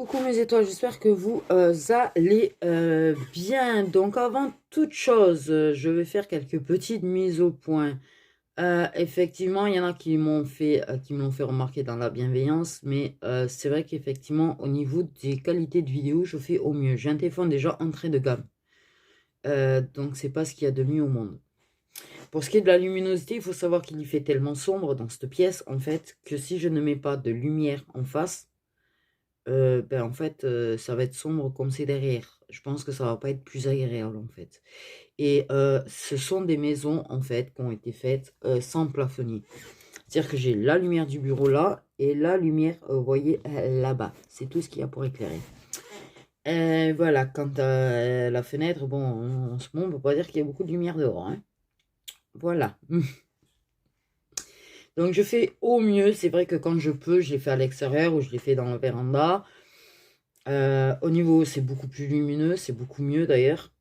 Coucou mes étoiles, j'espère que vous allez bien. Donc avant toute chose, je vais faire quelques petites mises au point. Effectivement, il y en a qui me l'ont fait remarquer dans la bienveillance, mais c'est vrai qu'effectivement, au niveau des qualités de vidéo, je fais au mieux. J'ai un téléphone déjà entrée de gamme, donc c'est pas ce qu'il y a de mieux au monde. Pour ce qui est de la luminosité, il faut savoir qu'il y fait tellement sombre dans cette pièce, en fait, que si je ne mets pas de lumière en face, en fait, ça va être sombre comme c'est derrière. Je pense que ça va pas être plus agréable, en fait. Et ce sont des maisons, en fait, qui ont été faites sans plafonnier. C'est-à-dire que j'ai la lumière du bureau là et la lumière, vous voyez, là-bas. C'est tout ce qu'il y a pour éclairer. Voilà, quant à la fenêtre, bon, en ce moment, on peut pas dire qu'il y a beaucoup de lumière dehors, hein. Voilà. Donc je fais au mieux. C'est vrai que quand je peux, je l'ai fait à l'extérieur ou je l'ai fait dans la véranda. Au niveau, c'est beaucoup plus lumineux, c'est beaucoup mieux d'ailleurs.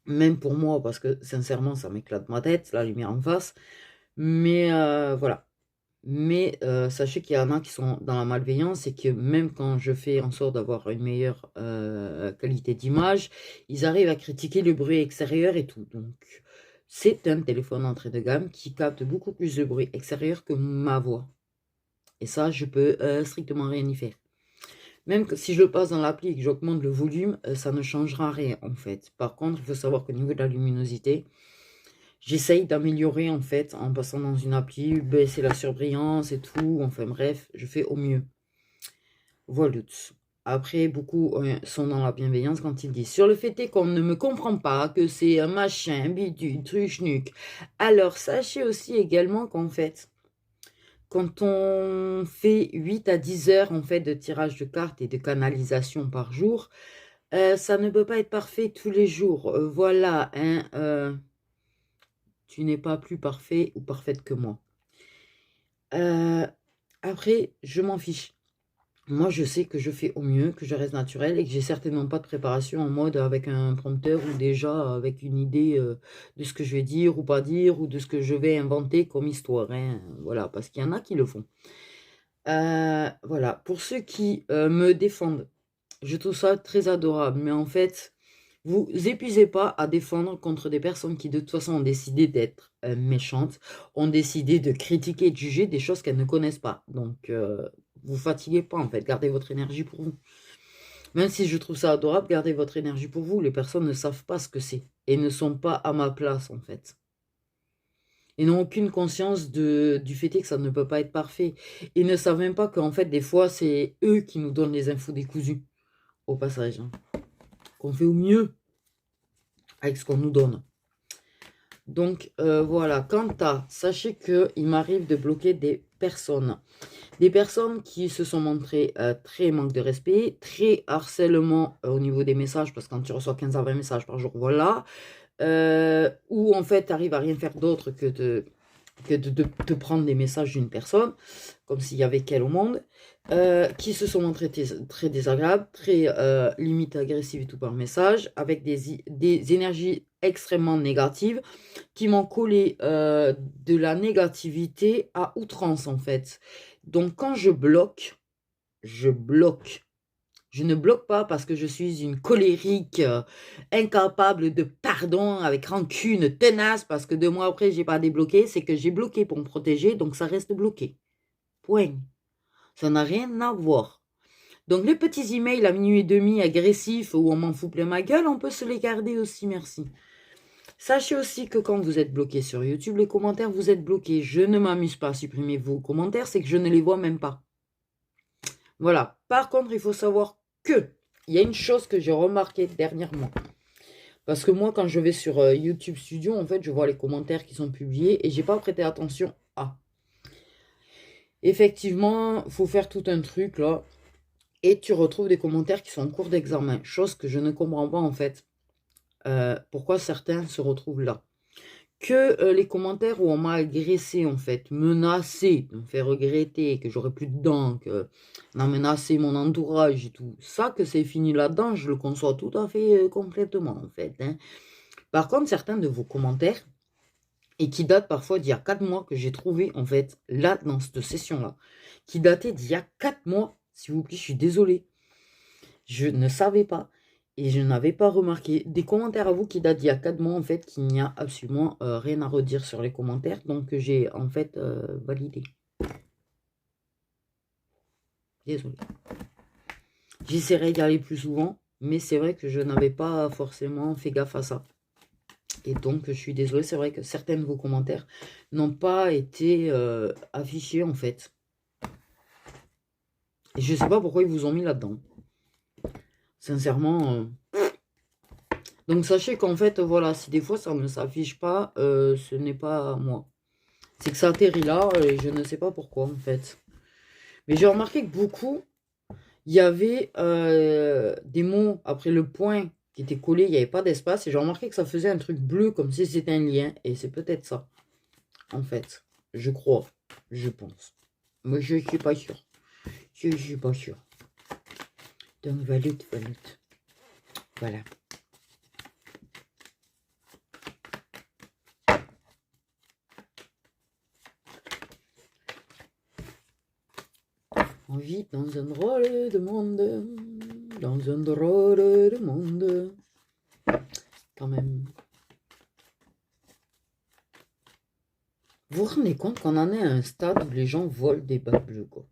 Même pour moi, parce que sincèrement, ça m'éclate ma tête, la lumière en face. Mais voilà. Mais sachez qu'il y en a qui sont dans la malveillance et que même quand je fais en sorte d'avoir une meilleure qualité d'image, ils arrivent à critiquer le bruit extérieur et tout. Donc, c'est un téléphone entrée de gamme qui capte beaucoup plus de bruit extérieur que ma voix. Et ça, je peux strictement rien y faire. Même que si je le passe dans l'appli et que j'augmente le volume, ça ne changera rien en fait. Par contre, il faut savoir qu'au niveau de la luminosité, j'essaye d'améliorer en fait en passant dans une appli, baisser la surbrillance et tout. Enfin bref, je fais au mieux. Voilà. Après, beaucoup sont dans la bienveillance quand ils disent sur le fait est qu'on ne me comprend pas, que c'est un machin, un bidule, truc, alors sachez aussi également qu'en fait, quand on fait 8 à 10 heures en fait de tirage de cartes et de canalisation par jour, ça ne peut pas être parfait tous les jours. Voilà, hein, tu n'es pas plus parfait ou parfaite que moi. Après, je m'en fiche. Moi, je sais que je fais au mieux, que je reste naturelle et que j'ai certainement pas de préparation en mode avec un prompteur ou déjà avec une idée de ce que je vais dire ou pas dire ou de ce que je vais inventer comme histoire, hein. Voilà, parce qu'il y en a qui le font. Voilà, pour ceux qui me défendent, je trouve ça très adorable, mais en fait, vous épuisez pas à défendre contre des personnes qui de toute façon ont décidé d'être méchantes, ont décidé de critiquer et de juger des choses qu'elles ne connaissent pas. Donc, vous fatiguez pas en fait, gardez votre énergie pour vous. Même si je trouve ça adorable, gardez votre énergie pour vous. Les personnes ne savent pas ce que c'est et ne sont pas à ma place en fait. Ils n'ont aucune conscience du fait que ça ne peut pas être parfait. Ils ne savent même pas qu'en fait, des fois, c'est eux qui nous donnent les infos décousues, au passage, hein. Qu'on fait au mieux avec ce qu'on nous donne. Donc, voilà. Quant à, sachez qu'il m'arrive de bloquer des personnes. Des personnes qui se sont montrées très manque de respect, très harcèlement au niveau des messages, parce que quand tu reçois 15 à 20 messages par jour, voilà. Où en fait, tu arrives à rien faire d'autre que de prendre des messages d'une personne, comme s'il y avait qu'elle au monde, qui se sont montrés très désagréables, très limite agressives et tout par message, avec des énergies extrêmement négatives, qui m'ont collé de la négativité à outrance en fait. Donc quand je bloque, je bloque. Je ne bloque pas parce que je suis une colérique, incapable de pardon, avec rancune, tenace, parce que 2 mois après, j'ai pas débloqué. C'est que j'ai bloqué pour me protéger, donc ça reste bloqué. Point. Ça n'a rien à voir. Donc les petits emails à minuit et demi agressifs où on m'en fout plein ma gueule, on peut se les garder aussi, merci. Sachez aussi que quand vous êtes bloqué sur YouTube, les commentaires, vous êtes bloqués. Je ne m'amuse pas à supprimer vos commentaires, c'est que je ne les vois même pas. Voilà. Par contre, il faut savoir que il y a une chose que j'ai remarqué dernièrement. Parce que moi, quand je vais sur YouTube Studio, en fait, je vois les commentaires qui sont publiés et j'ai pas prêté attention à. Effectivement, il faut faire tout un truc là. Et tu retrouves des commentaires qui sont en cours d'examen. Chose que je ne comprends pas en fait. Pourquoi certains se retrouvent là. Que les commentaires où on m'a agressé en fait, menacé, de me faire regretter, que j'aurais plus de dents, qu'on a menacé mon entourage et tout, ça que c'est fini là-dedans, je le conçois tout à fait complètement en fait, hein. Par contre, certains de vos commentaires, et qui datent parfois d'il y a 4 mois que j'ai trouvé en fait là dans cette session-là, qui dataient d'il y a 4 mois, s'il vous plaît, je suis désolée. Je ne savais pas et je n'avais pas remarqué. Des commentaires à vous qui datent d'il y a 4 mois, en fait, qu'il n'y a absolument rien à redire sur les commentaires. Donc, j'ai en fait validé. Désolée. J'essaierai d'y aller plus souvent, mais c'est vrai que je n'avais pas forcément fait gaffe à ça. Et donc, je suis désolée, c'est vrai que certains de vos commentaires n'ont pas été affichés, en fait. Et je ne sais pas pourquoi ils vous ont mis là-dedans. Sincèrement. Donc, sachez qu'en fait, voilà, si des fois ça ne s'affiche pas, ce n'est pas moi. C'est que ça atterrit là et je ne sais pas pourquoi, en fait. Mais j'ai remarqué que beaucoup, il y avait des mots après le point qui était collé, il n'y avait pas d'espace. Et j'ai remarqué que ça faisait un truc bleu comme si c'était un lien. Et c'est peut-être ça, en fait. Je crois, je pense. Mais je ne suis pas sûr. Je ne suis pas sûr. Donc, valute. Voilà. On vit dans un drôle de monde. Dans un drôle de monde. Quand même. Vous vous rendez compte qu'on en est à un stade où les gens volent des bacs bleus, quoi.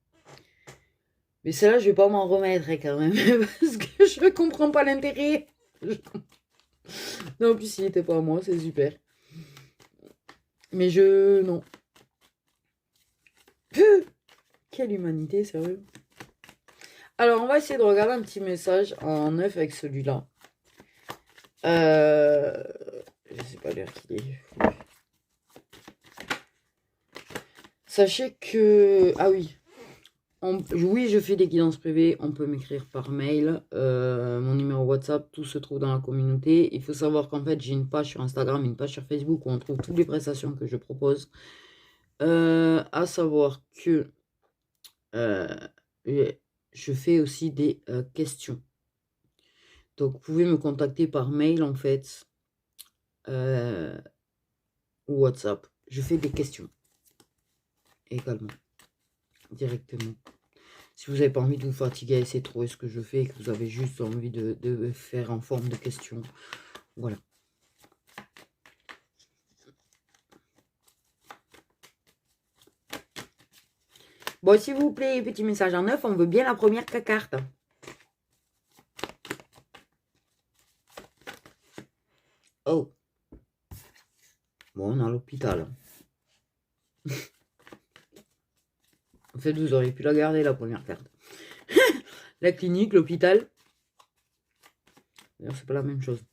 Mais celle-là, je vais pas m'en remettre quand même, parce que je comprends pas l'intérêt. Non, en plus, il était pas à moi, c'est super. Mais non. Quelle humanité, sérieux. Alors, on va essayer de regarder un petit message en neuf avec celui-là. Je sais pas l'heure qu'il est. Sachez que... Ah oui. Oui, je fais des guidances privées. On peut m'écrire par mail. Mon numéro WhatsApp, tout se trouve dans la communauté. Il faut savoir qu'en fait, j'ai une page sur Instagram, une page sur Facebook où on trouve toutes les prestations que je propose. À savoir que je fais aussi des questions. Donc, vous pouvez me contacter par mail, en fait, ou WhatsApp. Je fais des questions également, directement. Si vous n'avez pas envie de vous fatiguer à essayer de trouver ce que je fais et que vous avez juste envie de faire en forme de question, voilà. Bon, s'il vous plaît, petit message en neuf, on veut bien la première carte. Oh. Bon, on est à l'hôpital. En fait, vous auriez pu la garder, la première carte. La clinique, l'hôpital. D'ailleurs, c'est pas la même chose.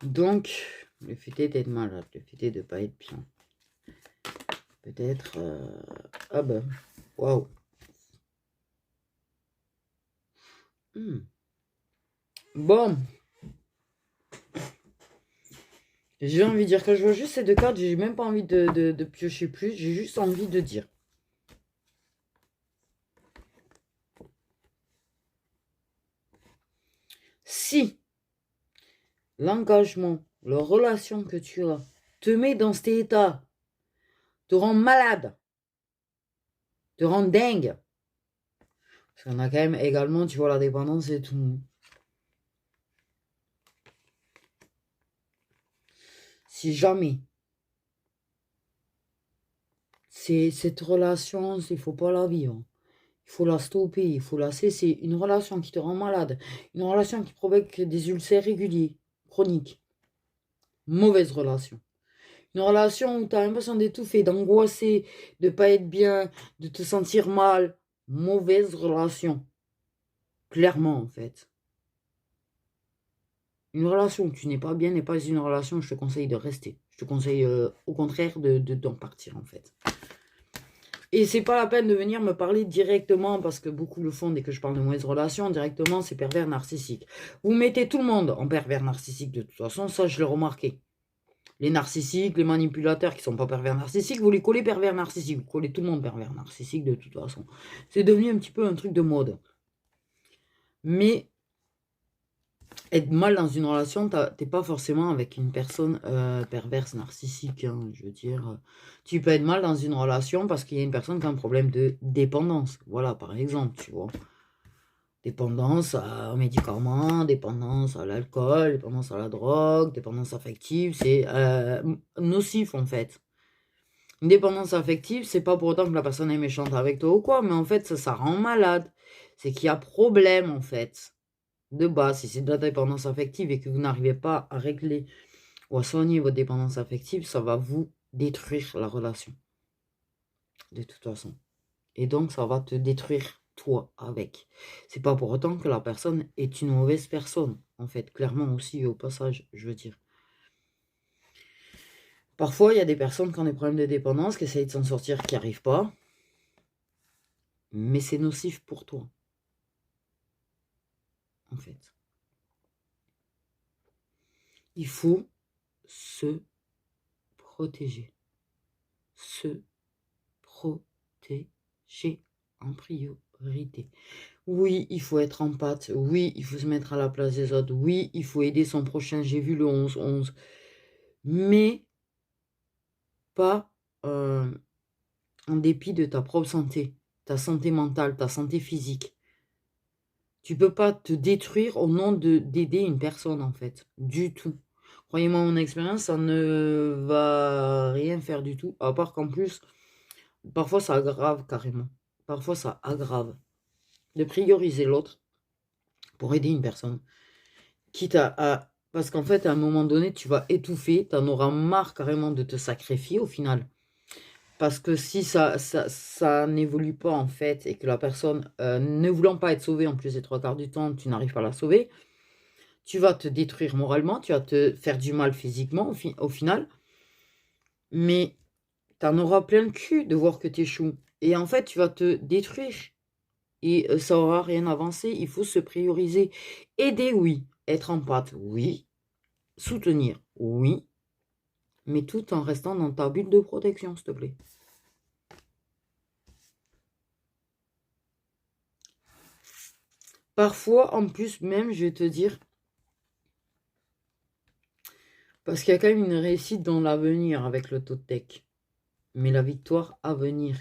Donc, le fait est d'être malade, le fait est de ne pas être bien. Peut-être... Ah ben, waouh. Bon. J'ai envie de dire que je vois juste ces deux cartes, j'ai même pas envie de piocher plus, j'ai juste envie de dire. Si l'engagement, la relation que tu as te met dans cet état, te rend malade, te rend dingue, parce qu'on a quand même également, tu vois, la dépendance et tout. Si jamais c'est cette relation, il ne faut pas la vivre. Il faut la stopper, il faut la cesser. Une relation qui te rend malade, une relation qui provoque des ulcères réguliers, chroniques. Mauvaise relation. Une relation où tu as l'impression d'étouffer, d'angoisser, de ne pas être bien, de te sentir mal. Mauvaise relation. Clairement, en fait. Une relation où tu n'es pas bien n'est pas une relation où je te conseille de rester. Je te conseille au contraire d'en partir, en fait. Et c'est pas la peine de venir me parler directement, parce que beaucoup le font dès que je parle de mauvaise relation, directement, c'est pervers narcissique. Vous mettez tout le monde en pervers narcissique de toute façon, ça je l'ai remarqué. Les narcissiques, les manipulateurs qui sont pas pervers narcissiques, vous les collez pervers narcissiques, vous collez tout le monde pervers narcissique de toute façon. C'est devenu un petit peu un truc de mode. Mais être mal dans une relation, t'es pas forcément avec une personne perverse, narcissique, hein, je veux dire. Tu peux être mal dans une relation parce qu'il y a une personne qui a un problème de dépendance. Voilà, par exemple, tu vois. Dépendance aux médicaments, dépendance à l'alcool, dépendance à la drogue, dépendance affective, c'est nocif en fait. Une dépendance affective, c'est pas pour autant que la personne est méchante avec toi ou quoi, mais en fait, ça rend malade. C'est qu'il y a problème en fait. De base, si c'est de la dépendance affective et que vous n'arrivez pas à régler ou à soigner votre dépendance affective, ça va vous détruire la relation. De toute façon. Et donc, ça va te détruire toi avec. C'est pas pour autant que la personne est une mauvaise personne, en fait. Clairement aussi, au passage, je veux dire. Parfois, il y a des personnes qui ont des problèmes de dépendance, qui essayent de s'en sortir, qui n'y arrivent pas. Mais c'est nocif pour toi. En fait. Il faut se protéger. Se protéger en priorité. Oui, il faut être empathe. Oui, il faut se mettre à la place des autres. Oui, il faut aider son prochain. J'ai vu le 11-11. Mais pas en dépit de ta propre santé mentale, ta santé physique. Tu peux pas te détruire au nom d'aider une personne, en fait. Du tout. Croyez-moi, mon expérience, ça ne va rien faire du tout. À part qu'en plus, parfois ça aggrave carrément. Parfois ça aggrave. De prioriser l'autre pour aider une personne. Quitte à parce qu'en fait, à un moment donné, tu vas étouffer. Tu en auras marre carrément de te sacrifier au final. Parce que si ça n'évolue pas, en fait, et que la personne, ne voulant pas être sauvée, en plus des 3 quarts du temps, tu n'arrives pas à la sauver, tu vas te détruire moralement, tu vas te faire du mal physiquement, au final, mais tu en auras plein le cul de voir que tu échoues. Et en fait, tu vas te détruire, et ça aura rien avancé. Il faut se prioriser. Aider, oui. Être en empathe, oui. Soutenir, oui. Mais tout en restant dans ta bulle de protection, s'il te plaît. Parfois, en plus, même, je vais te dire, parce qu'il y a quand même une réussite dans l'avenir avec le tech. Mais la victoire à venir.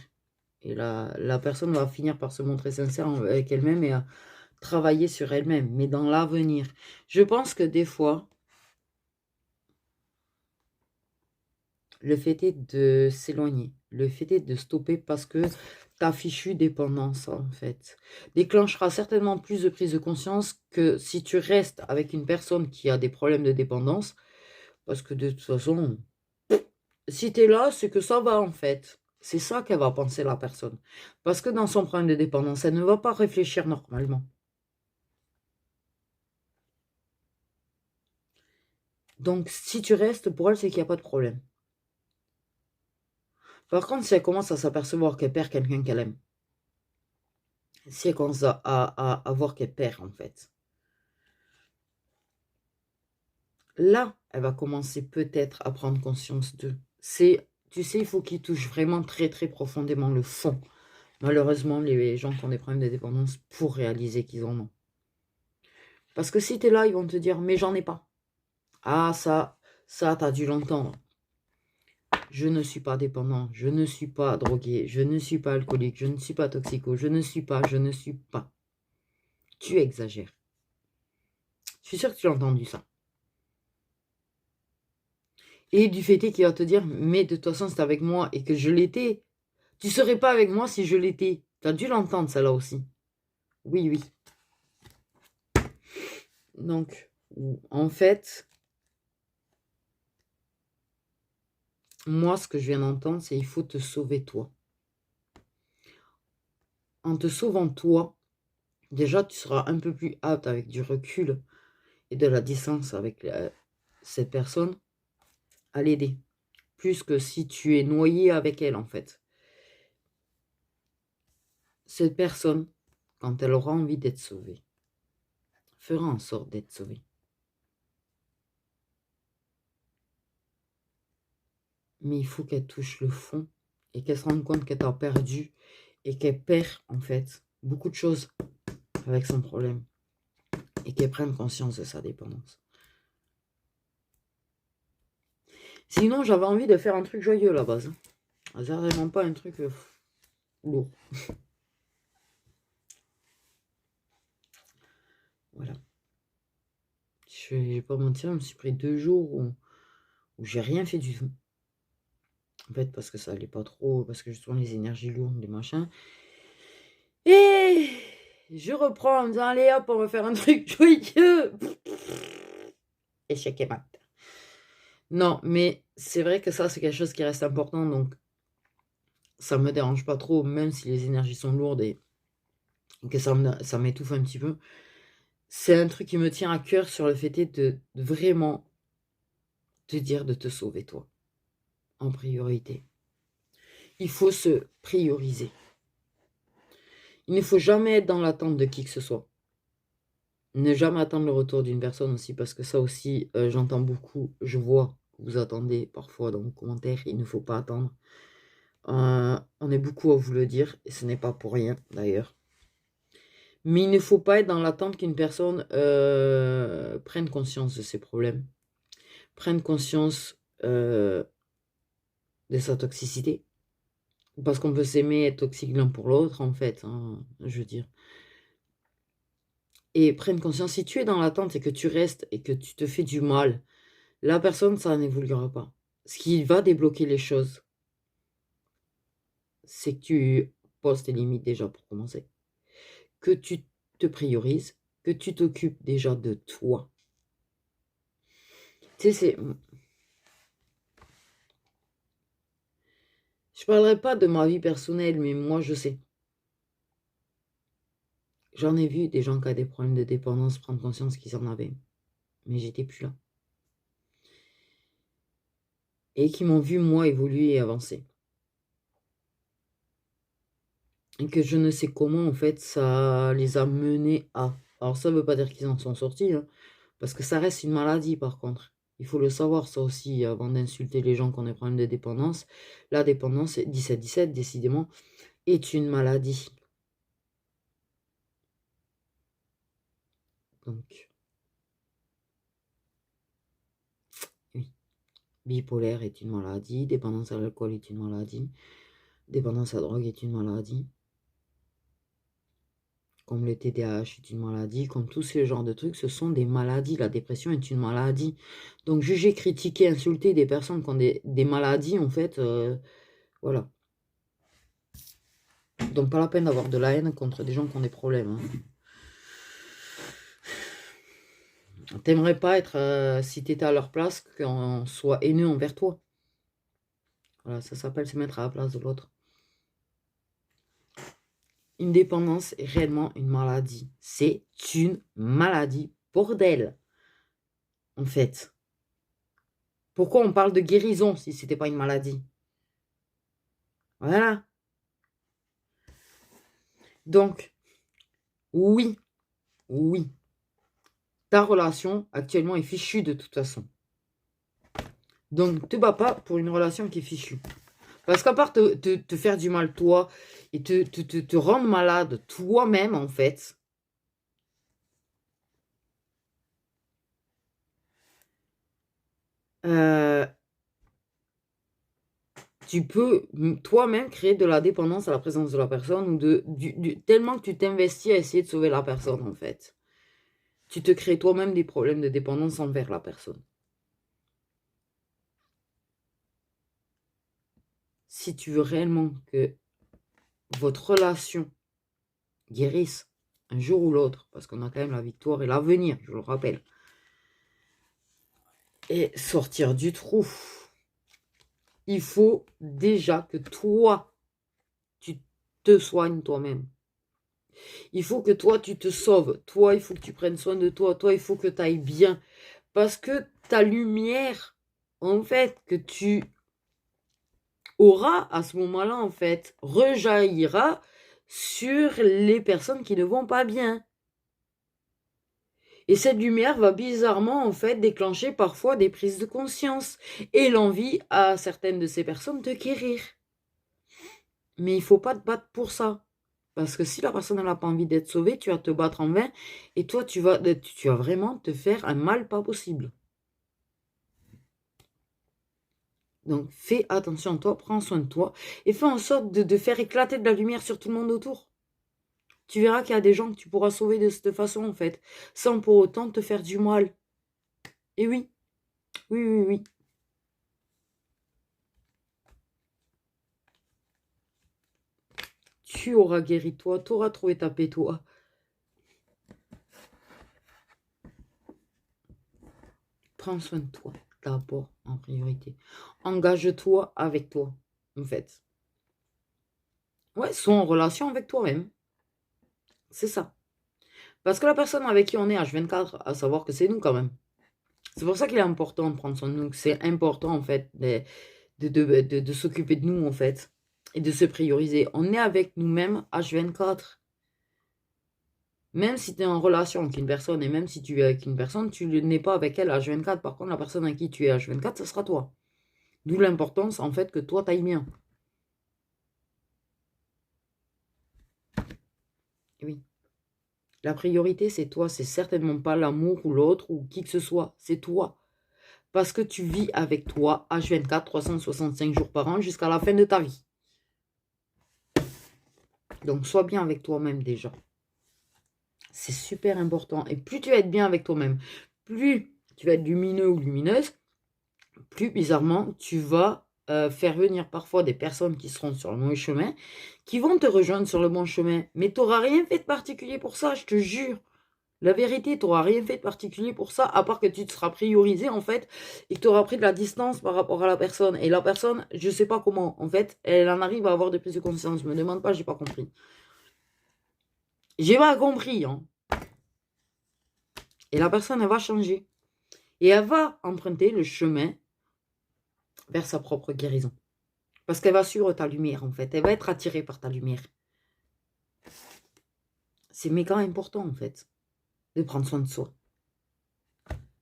Et la personne va finir par se montrer sincère avec elle-même et à travailler sur elle-même. Mais dans l'avenir. Je pense que des fois, le fait est de s'éloigner. Le fait est de stopper parce que ta fichue dépendance, en fait, déclenchera certainement plus de prise de conscience que si tu restes avec une personne qui a des problèmes de dépendance. Parce que de toute façon, si tu es là, c'est que ça va, en fait. C'est ça qu'elle va penser, la personne. Parce que dans son problème de dépendance, elle ne va pas réfléchir normalement. Donc, si tu restes, pour elle, c'est qu'il n'y a pas de problème. Par contre, si elle commence à s'apercevoir qu'elle perd quelqu'un qu'elle aime, si elle commence à voir qu'elle perd, en fait, là, elle va commencer peut-être à prendre conscience d'eux. Tu sais, il faut qu'ils touchent vraiment très, très profondément le fond. Malheureusement, les gens qui ont des problèmes de dépendance pour réaliser qu'ils en ont. Parce que si tu es là, ils vont te dire, mais j'en ai pas. Ah, ça, t'as dû l'entendre. Je ne suis pas dépendant, je ne suis pas drogué, je ne suis pas alcoolique, je ne suis pas toxico, je ne suis pas. Tu exagères. Je suis sûre que tu as entendu ça. Et du fait est qu'il va te dire, mais de toute façon, c'est avec moi et que je l'étais. Tu serais pas avec moi si je l'étais. Tu as dû l'entendre, celle-là aussi. Oui, oui. Donc, en fait, moi, ce que je viens d'entendre, c'est il faut te sauver toi. En te sauvant toi, déjà, tu seras un peu plus apte avec du recul et de la distance avec cette personne à l'aider. Plus que si tu es noyé avec elle, en fait. Cette personne, quand elle aura envie d'être sauvée, fera en sorte d'être sauvée. Mais il faut qu'elle touche le fond et qu'elle se rende compte qu'elle t'a perdu et qu'elle perd, en fait, beaucoup de choses avec son problème. et qu'elle prenne conscience de sa dépendance. Sinon, j'avais envie de faire un truc joyeux à la base. C'est vraiment pas un truc lourd. Voilà. Je vais pas mentir, je me suis pris 2 jours où j'ai rien fait du tout. En fait, parce que ça allait pas trop, parce que justement les énergies lourdes, les machins. Et je reprends en me disant, allez hop, on va faire un truc joyeux. Échec et mat. Non, mais c'est vrai que ça, c'est quelque chose qui reste important, donc ça me dérange pas trop, même si les énergies sont lourdes et que ça m'étouffe un petit peu. C'est un truc qui me tient à cœur sur le fait de vraiment te dire de te sauver toi, en priorité. Il faut se prioriser. Il ne faut jamais être dans l'attente de qui que ce soit. Ne jamais attendre le retour d'une personne aussi, parce que ça aussi, j'entends beaucoup, je vois que vous attendez parfois dans vos commentaires, il ne faut pas attendre. On est beaucoup à vous le dire, et ce n'est pas pour rien d'ailleurs. Mais il ne faut pas être dans l'attente qu'une personne prenne conscience de ses problèmes, prenne conscience de sa toxicité. Parce qu'on peut s'aimer, être toxique l'un pour l'autre, en fait, hein, je veux dire. Et prenne conscience, si tu es dans l'attente et que tu restes et que tu te fais du mal, la personne, ça n'évoluera pas. Ce qui va débloquer les choses, c'est que tu poses tes limites déjà pour commencer. Que tu te priorises, que tu t'occupes déjà de toi. Tu sais, je parlerai pas de ma vie personnelle, mais moi, je sais. J'en ai vu des gens qui ont des problèmes de dépendance prendre conscience qu'ils en avaient. Mais j'étais plus là. Et qui m'ont vu, moi, évoluer et avancer. Et que je ne sais comment, en fait, ça les a menés à... Alors, ça ne veut pas dire qu'ils en sont sortis, hein, parce que ça reste une maladie, par contre. Il faut le savoir, ça aussi, avant d'insulter les gens qui ont des problèmes de dépendance. La dépendance, 17-17, décidément, est une maladie. Donc, oui. Bipolaire est une maladie, dépendance à l'alcool est une maladie, dépendance à la drogue est une maladie. Comme le TDAH est une maladie, comme tous ces genres de trucs, ce sont des maladies. La dépression est une maladie. Donc, juger, critiquer, insulter des personnes qui ont des maladies, en fait, voilà. Donc, pas la peine d'avoir de la haine contre des gens qui ont des problèmes. Hein. T'aimerais pas être, si t'étais à leur place, qu'on soit haineux envers toi. Voilà, ça s'appelle se mettre à la place de l'autre. Une dépendance est réellement une maladie. C'est une maladie, bordel. En fait. Pourquoi on parle de guérison si c'était pas une maladie? Voilà. Donc, oui, ta relation actuellement est fichue de toute façon. Donc, te bats pas pour une relation qui est fichue. Parce qu'à part te faire du mal toi et te rendre malade toi-même, en fait, tu peux toi-même créer de la dépendance à la présence de la personne ou tellement que tu t'investis à essayer de sauver la personne, en fait. Tu te crées toi-même des problèmes de dépendance envers la personne. Si tu veux réellement que votre relation guérisse un jour ou l'autre, parce qu'on a quand même la victoire et l'avenir, je le rappelle, et sortir du trou, il faut déjà que toi, tu te soignes toi-même. Il faut que toi, tu te sauves. Toi, il faut que tu prennes soin de toi. Toi, il faut que tu ailles bien. Parce que ta lumière, en fait, que tu auras à ce moment-là, en fait, rejaillira sur les personnes qui ne vont pas bien. Et cette lumière va bizarrement, en fait, déclencher parfois des prises de conscience et l'envie à certaines de ces personnes de guérir. Mais il ne faut pas te battre pour ça. Parce que si la personne n'a pas envie d'être sauvée, tu vas te battre en vain et toi, tu vas vraiment te faire un mal pas possible. Donc, fais attention à toi, prends soin de toi et fais en sorte de faire éclater de la lumière sur tout le monde autour. Tu verras qu'il y a des gens que tu pourras sauver de cette façon, en fait, sans pour autant te faire du mal. Et oui, oui, oui, oui. Tu auras guéri toi, tu auras trouvé ta paix toi. Prends soin de toi, d'abord, en priorité. Engage-toi avec toi, en fait. Ouais, sois en relation avec toi-même. C'est ça. Parce que la personne avec qui on est H24, à savoir que c'est nous quand même. C'est pour ça qu'il est important de prendre soin de nous. C'est important, en fait, de s'occuper de nous, en fait. Et de se prioriser. On est avec nous-mêmes H24. Même si tu es en relation avec une personne et même si tu es avec une personne, tu n'es pas avec elle H24. Par contre, la personne avec qui tu es H24, ce sera toi. D'où l'importance, en fait, que toi, t'ailles bien. Oui. La priorité, c'est toi. C'est certainement pas l'amour ou l'autre ou qui que ce soit. C'est toi. Parce que tu vis avec toi H24, 365 jours par an jusqu'à la fin de ta vie. Donc, sois bien avec toi-même déjà. C'est super important. Et plus tu vas être bien avec toi-même, plus tu vas être lumineux ou lumineuse, plus bizarrement, tu vas faire venir parfois des personnes qui seront sur le mauvais chemin, qui vont te rejoindre sur le bon chemin. Mais tu n'auras rien fait de particulier pour ça, je te jure. La vérité, tu n'auras rien fait de particulier pour ça, à part que tu te seras priorisé, en fait, et que tu auras pris de la distance par rapport à la personne. Et la personne, je ne sais pas comment, en fait, elle en arrive à avoir des prises de conscience. Me demande pas, j'ai pas compris. J'ai pas compris, hein. Et la personne, elle va changer. Et elle va emprunter le chemin vers sa propre guérison. Parce qu'elle va suivre ta lumière, en fait. Elle va être attirée par ta lumière. C'est méga important, en fait, de prendre soin de soi.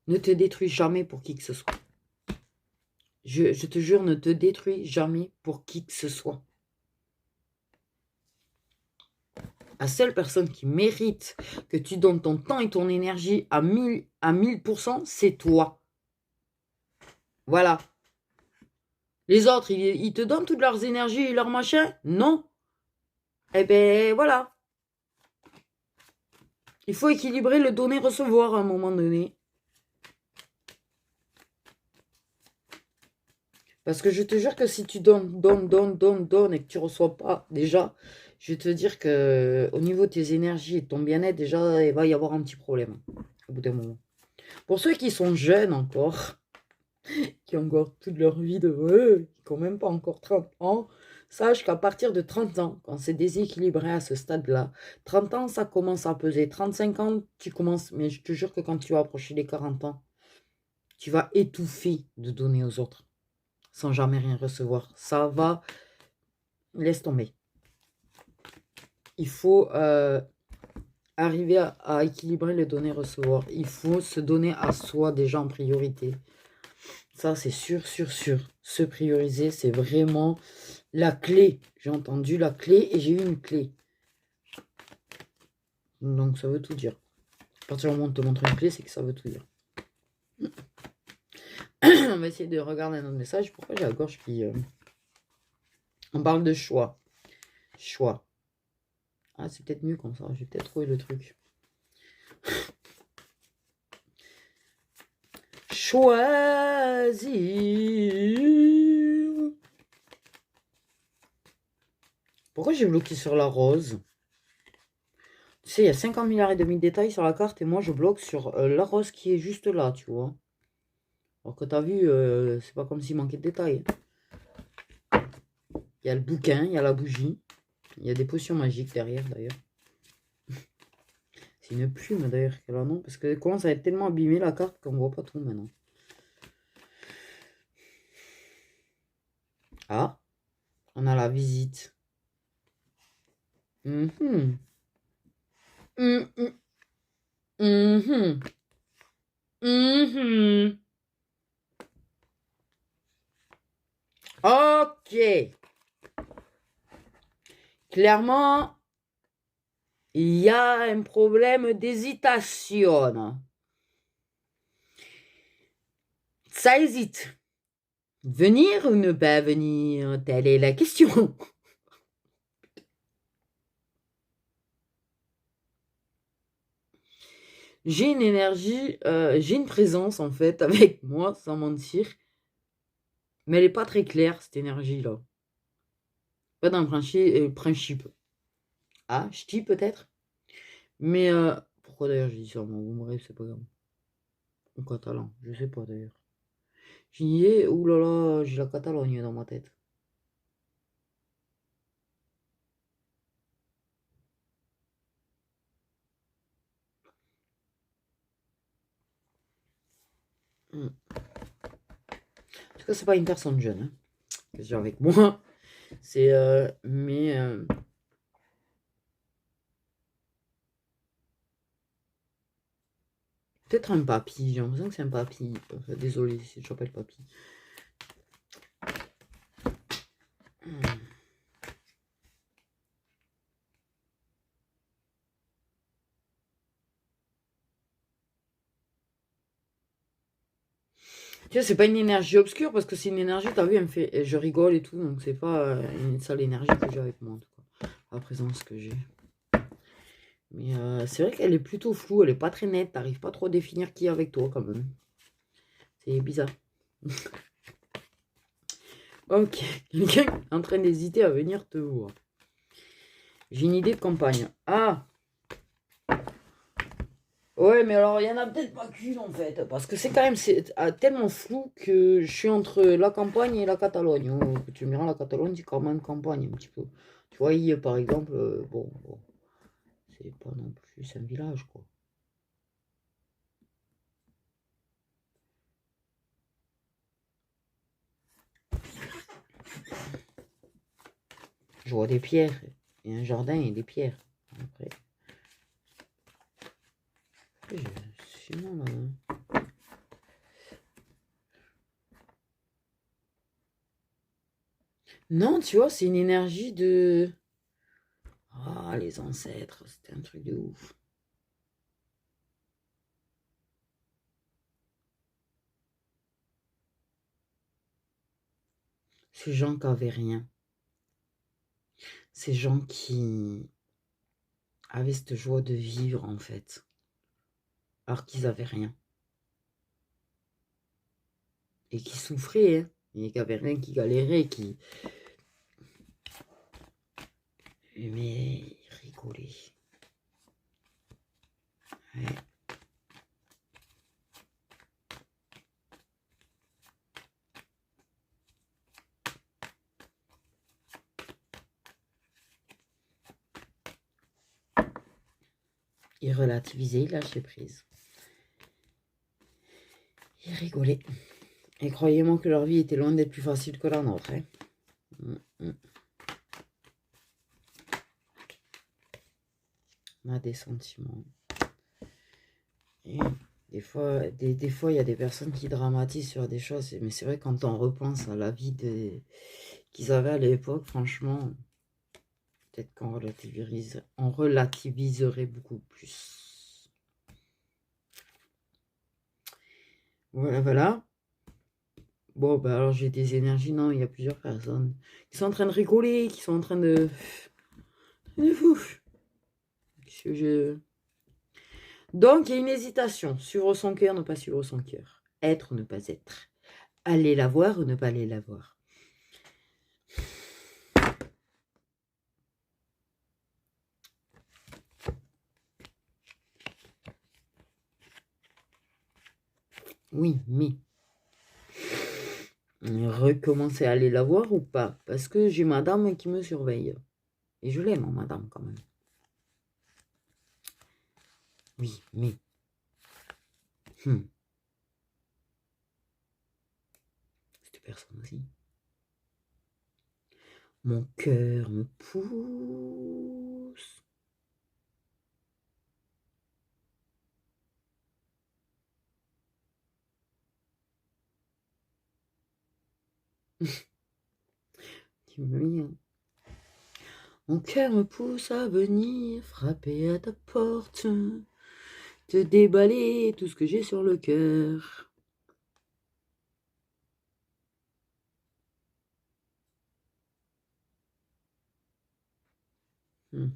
Ne te détruis jamais pour qui que ce soit. Je te jure, ne te détruis jamais pour qui que ce soit. La seule personne qui mérite que tu donnes ton temps et ton énergie à 1000%, c'est toi. Voilà. Les autres, ils te donnent toutes leurs énergies et leurs machins? Non. Eh ben, voilà. Il faut équilibrer le donner-recevoir à un moment donné. Parce que je te jure que si tu donnes et que tu ne reçois pas, déjà, je vais te dire que au niveau de tes énergies et de ton bien-être, déjà, il va y avoir un petit problème au bout d'un moment. Pour ceux qui sont jeunes encore, qui ont encore toute leur vie devant eux, qui n'ont même pas encore 30 ans, sache qu'à partir de 30 ans, quand c'est déséquilibré à ce stade-là, 30 ans, ça commence à peser. 35 ans, tu commences, mais je te jure que quand tu vas approcher les 40 ans, tu vas étouffer de donner aux autres, sans jamais rien recevoir. Ça va, laisse tomber. Il faut arriver à équilibrer le donner-recevoir. Il faut se donner à soi déjà en priorité. Ça, c'est sûr, sûr, sûr. Se prioriser, c'est vraiment la clé. J'ai entendu la clé et j'ai eu une clé. Donc, ça veut tout dire. À partir du moment où on te montre une clé, c'est que ça veut tout dire. On va essayer de regarder un autre message. Pourquoi j'ai la gorge qui... On parle de choix. Choix. Ah, c'est peut-être mieux comme ça. J'ai peut-être trouvé le truc. Choisir. Pourquoi j'ai bloqué sur la rose? Tu sais, il y a 50 milliards et demi de détails sur la carte et moi je bloque sur la rose qui est juste là, tu vois. Alors que t'as vu, c'est pas comme s'il manquait de détails. Il y a le bouquin, il y a la bougie. Il y a des potions magiques derrière d'ailleurs. C'est une plume d'ailleurs qu'elle a, non? Parce qu'elle commence à être tellement abîmée la carte qu'on voit pas tout maintenant. Ah, on a la visite. Mhm. Mhm. Mhm. Mhm. Ok. Clairement, Il y a un problème d'hésitation. Ça hésite. Venir ou ne pas venir? Telle est la question. J'ai une énergie, j'ai une présence en fait avec moi, sans mentir. Mais elle n'est pas très claire, cette énergie-là. Pas dans le principe. Ah, ch'ti peut-être. Mais pourquoi d'ailleurs j'ai dit ça? Bon, bref, c'est pas grave. En catalan, je sais pas d'ailleurs. J'ai une idée, ouh là là, j'ai la Catalogne dans ma tête. Hmm. En tout cas, c'est pas une personne jeune, hein, que j'ai avec moi. C'est mais peut-être un papy. J'ai l'impression que c'est un papy. Enfin, désolé si je m'appelle papy. Hmm. Tu vois, c'est pas une énergie obscure parce que c'est une énergie, t'as vu, elle me fait, je rigole et tout, donc c'est pas une sale énergie que j'ai avec moi en tout cas. La présence que j'ai. Mais c'est vrai qu'elle est plutôt floue, elle est pas très nette, t'arrives pas trop à définir qui est avec toi quand même. C'est bizarre. Ok, quelqu'un est en train d'hésiter à venir te voir. J'ai une idée de campagne. Ah! Ouais, mais alors il y en a peut-être pas qu'une en fait, parce que c'est quand même tellement flou que je suis entre la campagne et la Catalogne. Oh, tu me diras, la Catalogne, c'est quand même campagne un petit peu. Tu vois, hier par exemple, bon, c'est pas non plus un village quoi. Je vois des pierres, et un jardin et des pierres. Après, sinon là. Non, tu vois, c'est une énergie de. Ah, les ancêtres, c'était un truc de ouf. Ces gens qui avaient rien. Ces gens qui avaient cette joie de vivre, en fait. Alors qu'ils avaient rien. Et qui souffraient, hein. Et qui avaient rien, qui galéraient, qui. Mais ils rigolaient. Ouais. Ils relativisaient, ils lâchaient prise. Ils rigolaient. Et croyez-moi que leur vie était loin d'être plus facile que la nôtre, hein. Mm. On a des sentiments. Et des fois, il y a des personnes qui dramatisent sur des choses. Mais c'est vrai, quand on repense à la vie qu'ils avaient à l'époque, franchement, peut-être on relativiserait beaucoup plus. Voilà, voilà. Bon, bah alors j'ai des énergies. Non, il y a plusieurs personnes qui sont en train de rigoler, qui sont en train de. Fou. Donc, il y a une hésitation. Suivre son cœur, ne pas suivre son cœur. Être ou ne pas être. Aller la voir ou ne pas aller la voir. Oui, mais recommencer à aller la voir ou pas? Parce que j'ai madame qui me surveille. Et je l'aime, madame, quand même. Oui, mais. Cette personne aussi. Mon cœur me pousse. Tu me mets. Mon cœur me pousse à venir frapper à ta porte, te déballer tout ce que j'ai sur le cœur. Mhm.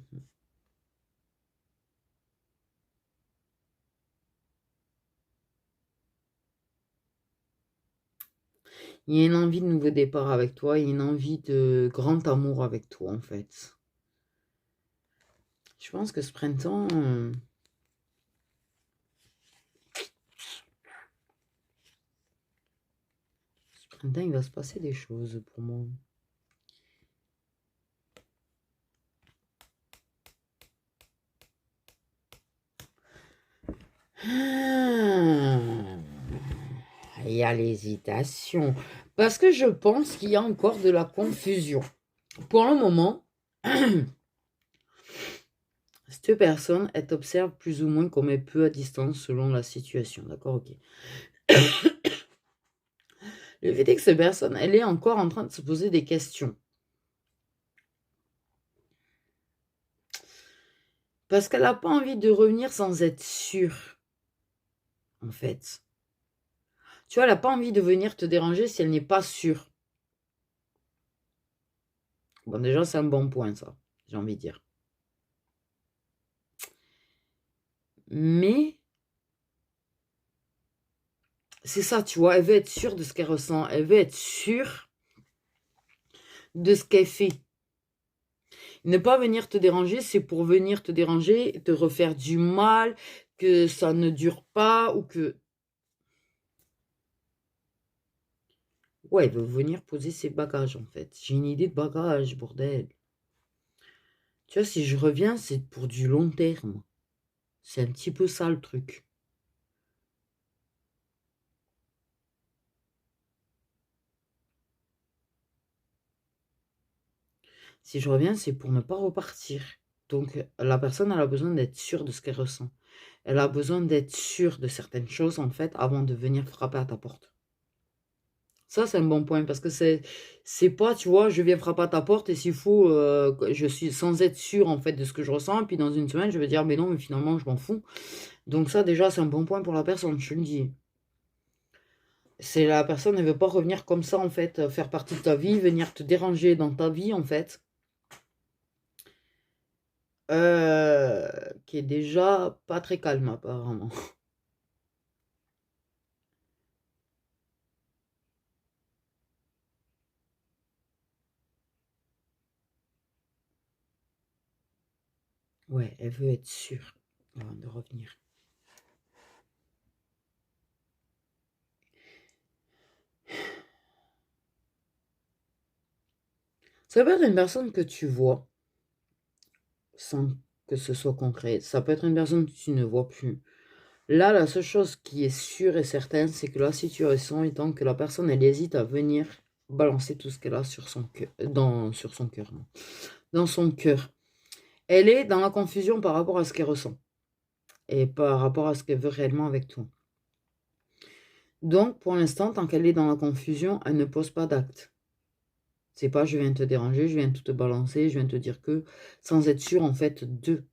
Il y a une envie de nouveau départ avec toi, il y a une envie de grand amour avec toi, en fait. Je pense que ce printemps, il va se passer des choses pour moi. Ah, il y a l'hésitation. Parce que je pense qu'il y a encore de la confusion. Pour le moment, cette personne, elle t'observe plus ou moins comme elle peut à distance selon la situation. D'accord, ok. Le fait est que cette personne, elle est encore en train de se poser des questions. Parce qu'elle n'a pas envie de revenir sans être sûre, en fait. Tu vois, elle n'a pas envie de venir te déranger si elle n'est pas sûre. Bon, déjà, c'est un bon point, ça, j'ai envie de dire. Mais c'est ça, tu vois, elle veut être sûre de ce qu'elle ressent. Elle veut être sûre de ce qu'elle fait. Ne pas venir te déranger, c'est pour venir te déranger, te refaire du mal, que ça ne dure pas ou que... Ouais, elle veut venir poser ses bagages, en fait. J'ai une idée de bagages, bordel. Tu vois, si je reviens, c'est pour du long terme. C'est un petit peu ça, le truc. Si je reviens, c'est pour ne pas repartir. Donc, la personne, elle a besoin d'être sûre de ce qu'elle ressent. Elle a besoin d'être sûre de certaines choses, en fait, avant de venir frapper à ta porte. Ça, c'est un bon point, parce que c'est pas, tu vois, je viens frapper à ta porte et s'il faut, je suis sans être sûre, en fait, de ce que je ressens. Et puis, dans une semaine, je vais dire, mais non, mais finalement, je m'en fous. Donc, ça, déjà, c'est un bon point pour la personne, je te le dis. C'est la personne, elle veut pas revenir comme ça, en fait, faire partie de ta vie, venir te déranger dans ta vie, en fait. Qui est déjà pas très calme apparemment. Ouais, elle veut être sûre avant de revenir. Ça peut être une personne que tu vois sans que ce soit concret. Ça peut être une personne que tu ne vois plus. Là, la seule chose qui est sûre et certaine, c'est que la situation étant que la personne, elle hésite à venir balancer tout ce qu'elle a sur son cœur, sur son cœur, non, dans son cœur. Elle est dans la confusion par rapport à ce qu'elle ressent et par rapport à ce qu'elle veut réellement avec toi. Donc, pour l'instant, tant qu'elle est dans la confusion, elle ne pose pas d'acte. C'est pas je viens te déranger, je viens tout te balancer, je viens te dire que, sans être sûr en fait de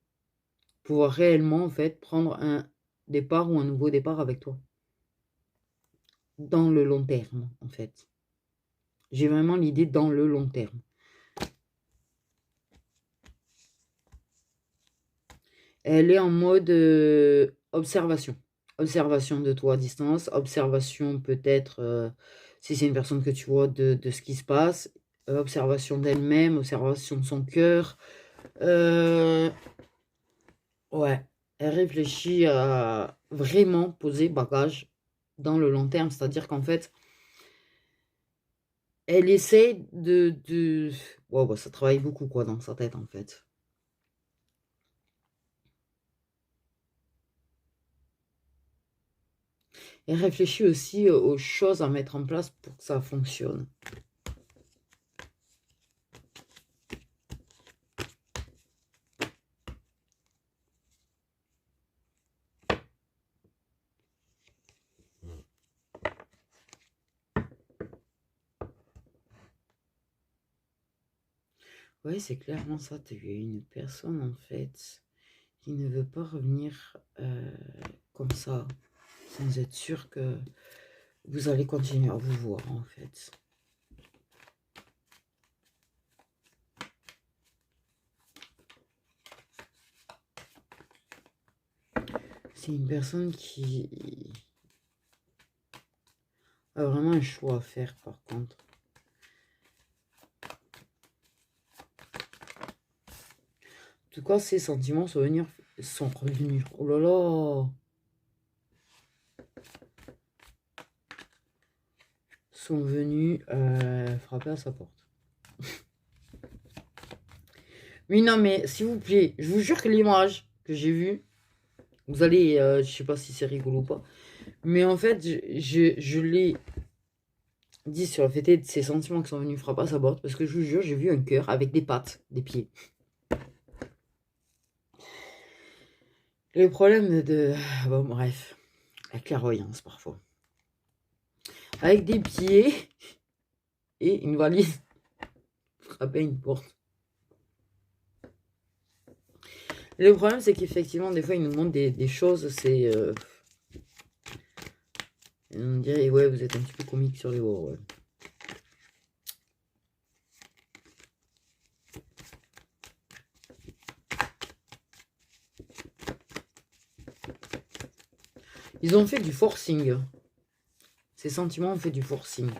pouvoir réellement en fait prendre un départ ou un nouveau départ avec toi. Dans le long terme, en fait. J'ai vraiment l'idée dans le long terme. Elle est en mode observation. Observation de toi à distance, observation peut-être, si c'est une personne que tu vois, de ce qui se passe, observation d'elle-même, observation de son cœur. Ouais, elle réfléchit à vraiment poser bagage dans le long terme, c'est-à-dire qu'en fait, elle essaie de... Ouais, bah, ça travaille beaucoup, quoi, dans sa tête, en fait. Elle réfléchit aussi aux choses à mettre en place pour que ça fonctionne. Ouais, c'est clairement ça. Tu as une personne, en fait, qui ne veut pas revenir comme ça, sans être sûr que vous allez continuer à vous voir, en fait. C'est une personne qui a vraiment un choix à faire, par contre. En tout cas, ses sentiments sont revenus. Oh là là! Sont venus frapper à sa porte. Oui, non, mais s'il vous plaît, je vous jure que l'image que j'ai vue, vous allez, je sais pas si c'est rigolo ou pas, mais en fait, je l'ai dit sur le fait de ces sentiments qui sont venus frapper à sa porte, parce que je vous jure, j'ai vu un cœur avec des pattes, des pieds. Le problème de... Bon, bref, la clairvoyance parfois. Avec des pieds et une valise frapper à une porte. Le problème, c'est qu'effectivement, des fois, ils nous montrent des choses, c'est... on dirait, ouais, vous êtes un petit peu comique sur les bords, ouais. Ils ont fait du forcing. Ces sentiments ont fait du forcing.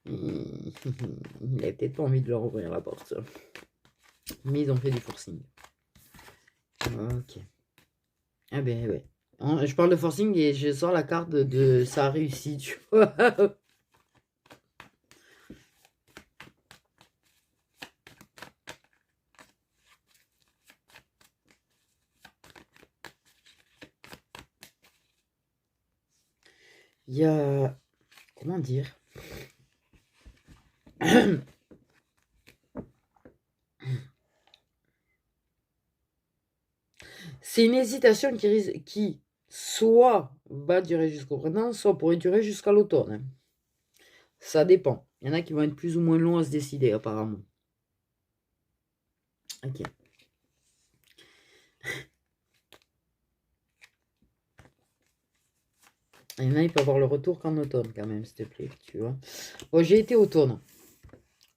Il n'avait peut-être pas envie de leur ouvrir la porte. Mais ils ont fait du forcing. Ok. Ah ben ouais. Je parle de forcing et je sors la carte de ça a réussi, tu vois. Il y a... Comment dire? C'est une hésitation qui soit va durer jusqu'au printemps, soit pourrait durer jusqu'à l'automne. Ça dépend. Il y en a qui vont être plus ou moins longs à se décider, apparemment. Ok. Il y en a, ils peuvent avoir le retour qu'en automne, quand même, s'il te plaît, tu vois. Bon, j'ai été automne,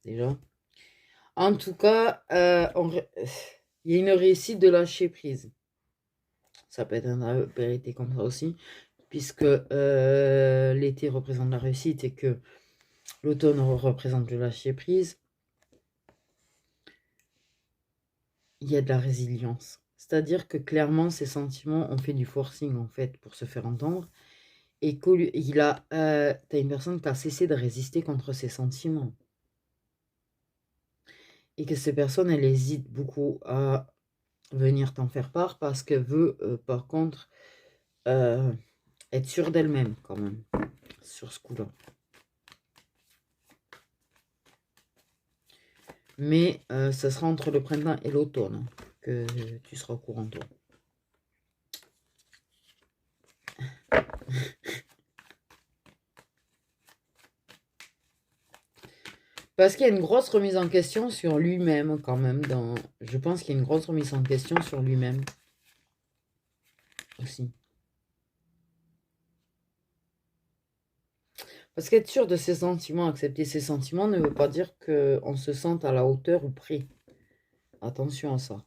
déjà. En tout cas, il y a une réussite de lâcher prise. Ça peut être un été comme ça aussi, puisque l'été représente la réussite et que l'automne représente le lâcher prise. Il y a de la résilience. C'est-à-dire que clairement, ces sentiments ont fait du forcing, en fait, pour se faire entendre. Et t'as une personne qui a cessé de résister contre ses sentiments. Et que ces personnes, elle hésite beaucoup à venir t'en faire part parce qu'elle veut, par contre, être sûre d'elle-même, quand même, sur ce coup-là. Mais ça sera entre le printemps et l'automne que tu seras au courant, toi. Parce qu'il y a une grosse remise en question sur lui-même, quand même. Je pense qu'il y a une grosse remise en question sur lui-même. Aussi. Parce qu'être sûr de ses sentiments, accepter ses sentiments, ne veut pas dire qu'on se sente à la hauteur ou prêt. Attention à ça.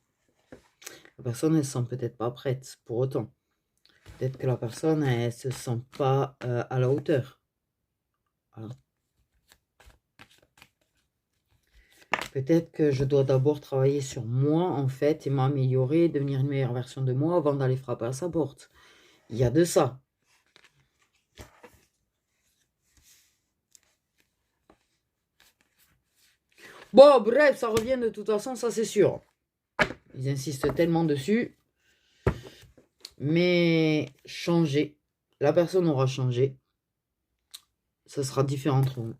La personne, elle ne se sent peut-être pas prête, pour autant. Peut-être que la personne, elle ne se sent pas à la hauteur. Voilà. Peut-être que je dois d'abord travailler sur moi, en fait, et m'améliorer, devenir une meilleure version de moi avant d'aller frapper à sa porte. Il y a de ça. Bon, bref, ça revient de toute façon, ça c'est sûr. Ils insistent tellement dessus. Mais changer. La personne aura changé. Ça sera différent entre vous.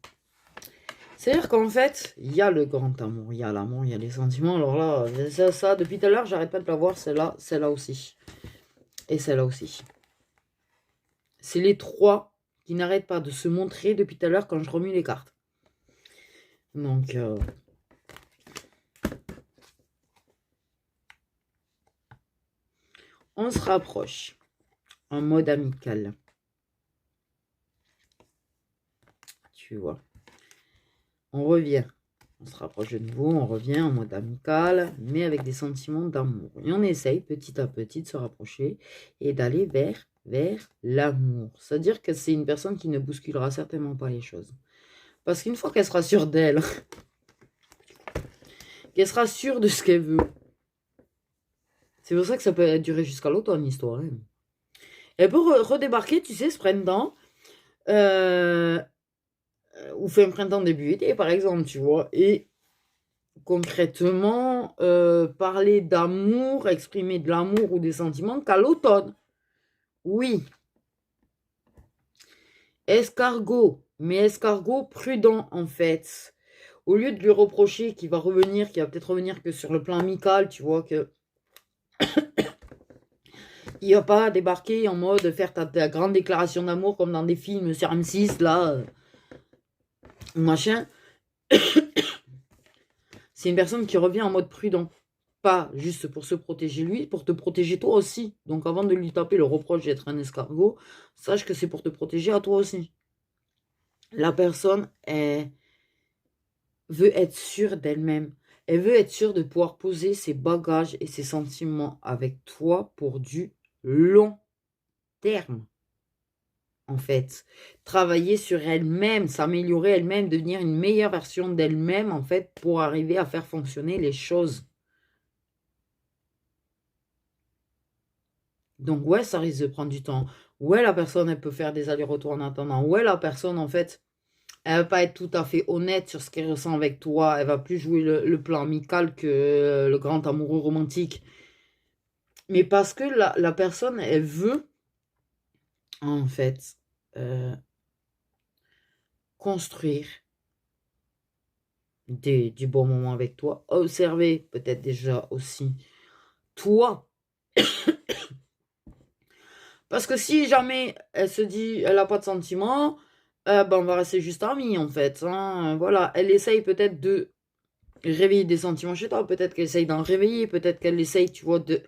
C'est-à-dire qu'en fait, il y a le grand amour, il y a l'amour, il y a les sentiments. Alors là, ça depuis tout à l'heure, j'arrête pas de la voir, celle-là aussi. Et celle-là aussi. C'est les trois qui n'arrêtent pas de se montrer depuis tout à l'heure quand je remue les cartes. Donc, On se rapproche en mode amical. Tu vois. On revient. On se rapproche de nouveau, on revient en mode amical, mais avec des sentiments d'amour. Et on essaye petit à petit de se rapprocher et d'aller vers l'amour. C'est-à-dire que c'est une personne qui ne bousculera certainement pas les choses. Parce qu'une fois qu'elle sera sûre d'elle, qu'elle sera sûre de ce qu'elle veut, c'est pour ça que ça peut durer jusqu'à l'automne, l'histoire. Hein. Elle peut redébarquer, tu sais, ce printemps, ou fait un printemps début été, par exemple, tu vois, et concrètement, parler d'amour, exprimer de l'amour ou des sentiments qu'à l'automne. Oui. Escargot, mais escargot prudent en fait. Au lieu de lui reprocher qu'il va revenir, qu'il va peut-être revenir que sur le plan amical, tu vois, que il va pas débarquer en mode faire ta grande déclaration d'amour comme dans des films sur M6, là, machin. C'est une personne qui revient en mode prudent. Pas juste pour se protéger lui, pour te protéger toi aussi. Donc avant de lui taper le reproche d'être un escargot, sache que c'est pour te protéger à toi aussi. La personne veut être sûre d'elle-même. Elle veut être sûre de pouvoir poser ses bagages et ses sentiments avec toi pour du long terme. En fait, travailler sur elle-même, s'améliorer elle-même, devenir une meilleure version d'elle-même, en fait, pour arriver à faire fonctionner les choses. Donc, ouais, ça risque de prendre du temps. Ouais, la personne, elle peut faire des allers-retours en attendant. Ouais, la personne, en fait, elle va pas être tout à fait honnête sur ce qu'elle ressent avec toi. Elle va plus jouer le plan amical que le grand amoureux romantique. Mais parce que la personne, elle veut, en fait, construire du bon moment avec toi. Observer peut-être déjà aussi toi. Parce que si jamais elle se dit, elle n'a pas de sentiments, ben on va rester juste amis, en fait. Hein. Voilà, elle essaye peut-être de réveiller des sentiments chez toi. Peut-être qu'elle essaye d'en réveiller. Peut-être qu'elle essaye, tu vois, de...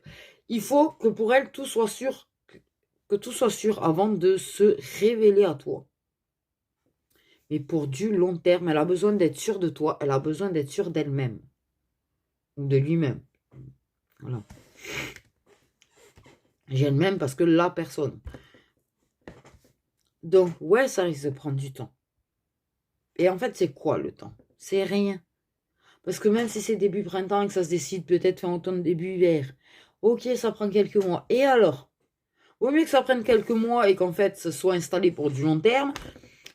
Il faut que pour elle, tout soit sûr. Que tout soit sûr avant de se révéler à toi. Mais pour du long terme, elle a besoin d'être sûre de toi. Elle a besoin d'être sûre d'elle-même. Ou de lui-même. Voilà. J'ai le même parce que la personne. Donc, ouais, ça risque de prendre du temps. Et en fait, c'est quoi le temps? C'est rien. Parce que même si c'est début printemps et que ça se décide peut-être fin automne, début hiver, ok, ça prend quelques mois. Et alors? Vaut mieux que ça prenne quelques mois et qu'en fait, ce soit installé pour du long terme,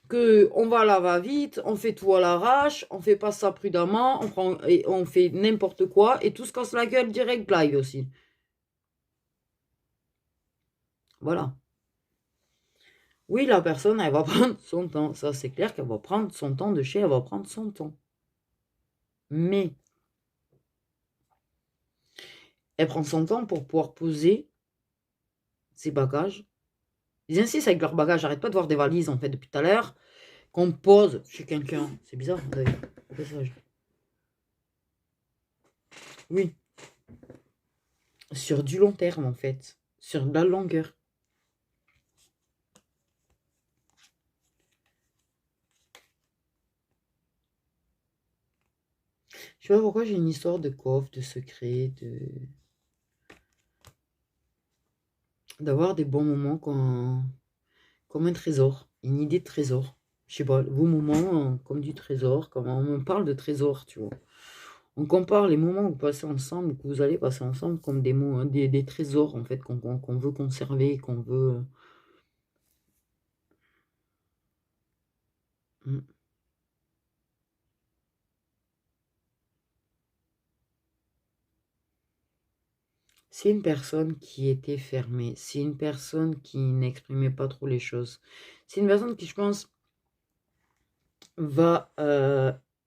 que on va là, va vite, on fait tout à l'arrache, on fait pas ça prudemment, on prend et on fait n'importe quoi et tout se casse la gueule direct live aussi. Voilà. Oui, la personne, elle va prendre son temps. Ça, c'est clair qu'elle va prendre son temps de chez, elle va prendre son temps. Mais elle prend son temps pour pouvoir poser ses bagages. Ils insistent avec leurs bagages. J'arrête pas de voir des valises, en fait, depuis tout à l'heure, qu'on pose chez quelqu'un. C'est bizarre, d'ailleurs. Oui. Sur du long terme, en fait. Sur de la longueur. Je sais pas pourquoi j'ai une histoire de coffre, de secret, d'avoir des bons moments comme un trésor, une idée de trésor. Je sais pas, vos moments comme du trésor, comme on me parle de trésor, tu vois. On compare les moments que vous passez ensemble, que vous allez passer ensemble, comme des mots, hein, des trésors en fait qu'on veut conserver, qu'on veut. Hmm. C'est une personne qui était fermée. C'est une personne qui n'exprimait pas trop les choses. C'est une personne qui, je pense, va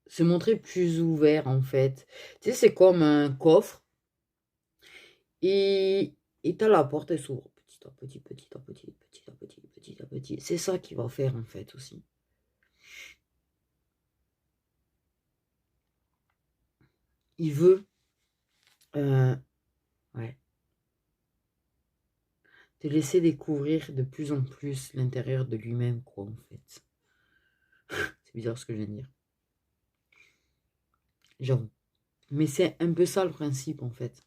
se montrer plus ouvert en fait. Tu sais, c'est comme un coffre et t'as la porte, elle s'ouvre petit à petit, petit à petit, petit à petit, petit à petit. C'est ça qui va faire en fait aussi. Il veut, ouais, te laisser découvrir de plus en plus l'intérieur de lui-même, quoi, en fait. C'est bizarre ce que je viens de dire. J'avoue. Mais c'est un peu ça le principe, en fait.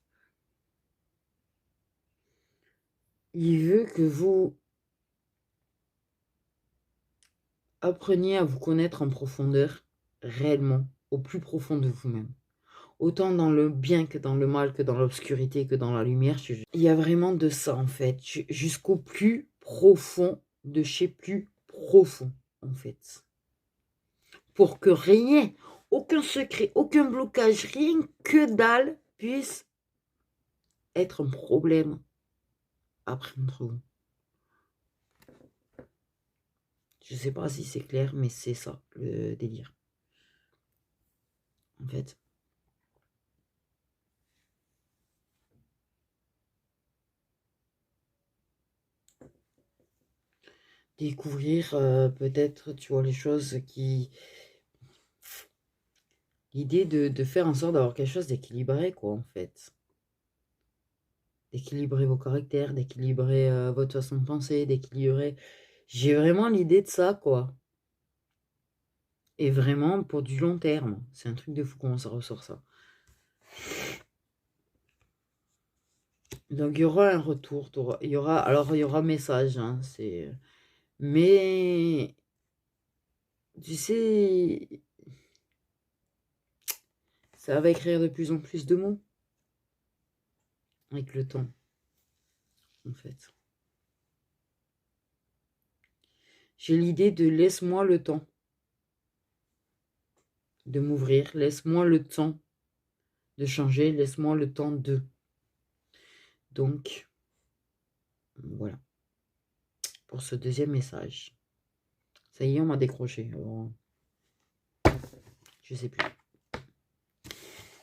Il veut que vous appreniez à vous connaître en profondeur, réellement, au plus profond de vous-même. Autant dans le bien que dans le mal, que dans l'obscurité, que dans la lumière. Il y a vraiment de ça, en fait. Jusqu'au plus profond de chez plus profond, en fait. Pour que rien, aucun secret, aucun blocage, rien que dalle puisse être un problème après entre vous. Je sais pas si c'est clair, mais c'est ça, le délire. En fait. Découvrir peut-être, tu vois, les choses qui... L'idée de faire en sorte d'avoir quelque chose d'équilibré, quoi, en fait. D'équilibrer vos caractères, d'équilibrer votre façon de penser, d'équilibrer... J'ai vraiment l'idée de ça, quoi. Et vraiment pour du long terme. C'est un truc de fou comment ça ressort, ça. Donc il y aura un retour, il y aura message, hein, c'est... Mais, tu sais, ça va écrire de plus en plus de mots. Avec le temps, en fait. J'ai l'idée de laisse-moi le temps de m'ouvrir, laisse-moi le temps de changer, laisse-moi le temps de... Donc, voilà. Pour ce deuxième message. Ça y est, on m'a décroché. Alors, je sais plus.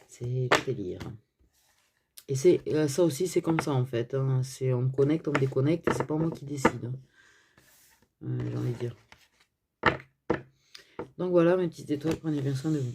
C'est le délire. Et c'est ça aussi, c'est comme ça en fait. Hein. C'est on me connecte, on me déconnecte, et c'est pas moi qui décide. Hein. J'ai envie de dire. Donc voilà, mes petites étoiles, prenez bien soin de vous.